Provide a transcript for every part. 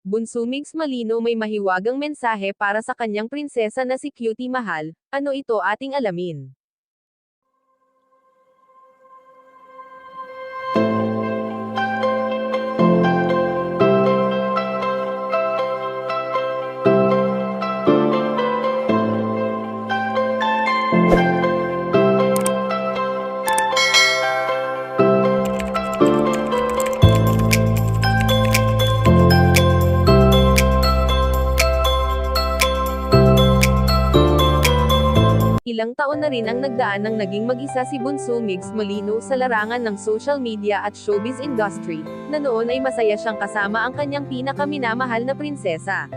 Bunso Migs Malino may mahiwagang mensahe para sa kanyang prinsesa na si Cutie Mahal. Ano ito ating alamin? Ilang taon na rin ang nagdaan nang naging mag-isa si Bunso Migs Malino sa larangan ng social media at showbiz industry, na noon ay masaya siyang kasama ang kanyang pinakaminamahal na prinsesa.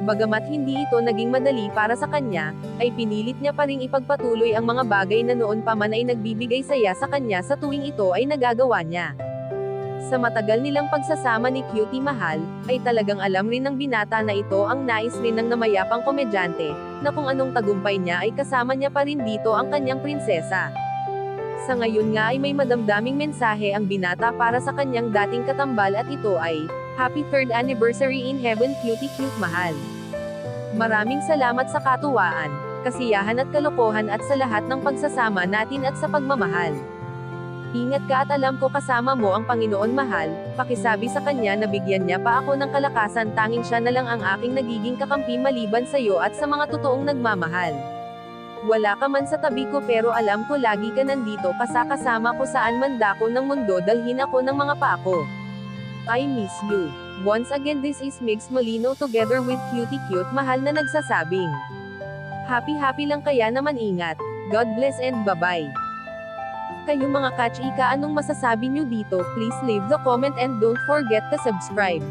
Bagamat hindi ito naging madali para sa kanya, ay pinilit niya pa ring ipagpatuloy ang mga bagay na noon pa man ay nagbibigay saya sa kanya sa tuwing ito ay nagagawa niya. Sa matagal nilang pagsasama ni Cutie Mahal, ay talagang alam rin ng binata na ito ang nais rin ng namayapang komedyante, na kung anong tagumpay niya ay kasama niya pa rin dito ang kanyang prinsesa. Sa ngayon nga ay may madamdaming mensahe ang binata para sa kanyang dating katambal at ito ay, Happy 3rd Anniversary in Heaven Cutie Cute Mahal. Maraming salamat sa katuwaan, kasiyahan at kalokohan at sa lahat ng pagsasama natin at sa pagmamahal. Ingat ka at alam ko kasama mo ang Panginoon Mahal, pakisabi sa kanya na bigyan niya pa ako ng kalakasan, tanging siya na lang ang aking nagiging kakampi maliban sa iyo at sa mga totoong nagmamahal. Wala ka man sa tabi ko pero alam ko lagi ka nandito kasama ko saan man dako ng mundo, dalhin ako ng mga pako. I miss you. Once again, this is Migs Malino together with Cutie Cute Mahal na nagsasabing, happy lang kaya naman, ingat. God bless and bye-bye. Kayo mga ka-chika, anong masasabi nyo dito? Please leave the comment and don't forget to subscribe.